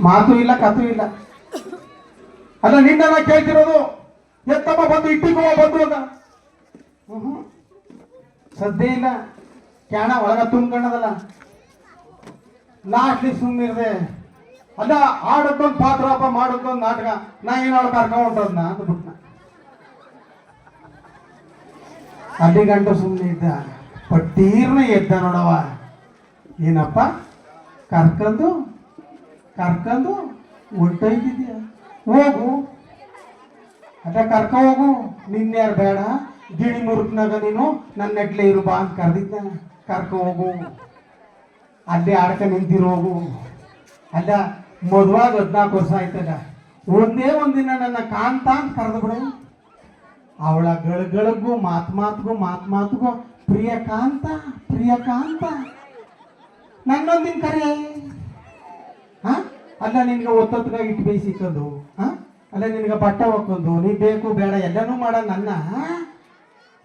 ಮಾತು ಇಲ್ಲ ಕಥು ಇಲ್ಲ. ಅಲ್ಲ ನಿನ್ನ ಕೇಳ್ತಿರೋದು ಎತ್ತಮ್ಮ ಬಂದು ಇಟ್ಟಿಕೋ ಬಂದು ಅಂತ. ಸದ್ಯ ಇಲ್ಲ ಕ್ಯಾಣ ಒಳಗ ತುಂಬ್ಕೊಂಡದಲ್ಲ. ಲಾಸ್ಟ್ಲಿ ಸುಮ್ಮನಿರ್ದೆ ಅಲ್ಲ ಆಡೋದೊಂದು ಪಾತ್ರಪ್ಪ ಮಾಡೋದೊಂದು ನಾಟಕ. ನಾ ಏನಾಳು ಕರ್ಕೊಂಡ್ ಹೊಂಟದ್ನ ಅಂತ ಬಿಟ್ನ. ಅಲ್ಲಿ ಗಂಟು ಸುಮ್ಮನೆ ಇದ್ದ. ಪಟ್ಟೀರ್ನ ಎದ್ದ ನೋಡವ. ಏನಪ್ಪ ಕರ್ಕೊಂಡು ಹೊಂಟೋಯ್ತಿದ್ಯ? ಹೋಗು ಅದ ಕರ್ಕ ಹೋಗು. ನಿನ್ಯಾರು ಬೇಡ ಗಿಣಿ ಮುರುಕ್ನಾಗ ನೀನು ನನ್ನ ನೆಟ್ಲೆ ಇರು ಬಾ ಅಂತ ಕರೆದಿದ್ದ. ಕರ್ಕ ಹೋಗು ಅಲ್ಲಿ ಆಡ್ಕ ನಿಂತಿರೋಗು. ಅಲ್ಲ ಮದುವಾಗ 14 ವರ್ಷ ಆಯ್ತದ. ಒಂದೇ ಒಂದಿನ ನನ್ನ ಕಾಂತ ಅಂತ ಕರೆದು ಬಿಡು. ಅವಳ ಗಳಗಳಿಗೂ ಮಾತ್ಮಾತ್ಗೂ ಪ್ರಿಯಕಾಂತ ನನ್ನೊಂದಿನ ಕರೆ. ಅಲ್ಲ ನಿನ್ಗೆ ಒತ್ತೊತ್ತಗ ಇಟ್ಟು ಬೇಯಿಸಿಕೊಂಡು ಅಲ್ಲ ನಿನ್ಗೆ ಬಟ್ಟೆ ಹಾಕೊಂಡು ನೀ ಬೇಕು ಬೇಡ ಎಲ್ಲನೂ ಮಾಡ ನನ್ನ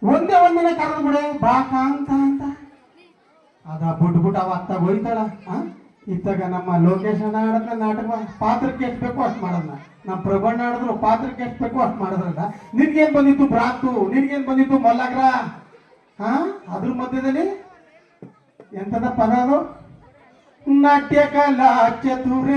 ಒಂದೇ ಒಂದಿನ ಕರೆದು ಬಿಡೆ ಬಾ ಕಾಂತ ಅಂತ. ಅದ ಬಿಟ್ಬಿಟ್ಟು ಅವ ಅತ್ತಾಗ ಹೋಯ್ತಾಳ. ಇತ್ತಾಗ ನಮ್ಮ ಲೋಕೇಶ್ ಅಣ್ಣ ಆಡದ ನಾಟಕ ಪಾತ್ರಕ್ಕೆ ಎಷ್ಟು ಬೇಕು ಅಷ್ಟು ಮಾಡೋದನ್ನ. ನಮ್ಮ ಪ್ರಭಣ್ಣ ಆಡಿದ್ರು ಪಾತ್ರಕ್ಕೆ ಎಷ್ಟು ಬೇಕು ಅಷ್ಟು ಮಾಡೋದ್ರಲ್ಲ. ನಿನ್ಗೇನ್ ಬಂದಿತ್ತು ಭ್ರಾಂತು, ನಿನ್ಗೇನ್ ಬಂದಿತ್ತು ಮಲ್ಲಗ್ರ. ಅದ್ರ ಮಧ್ಯದಲ್ಲಿ ಎಂತದ ಪದ ಅದು? ನಾಟ್ಯ ಕಲಾ ಚತುರ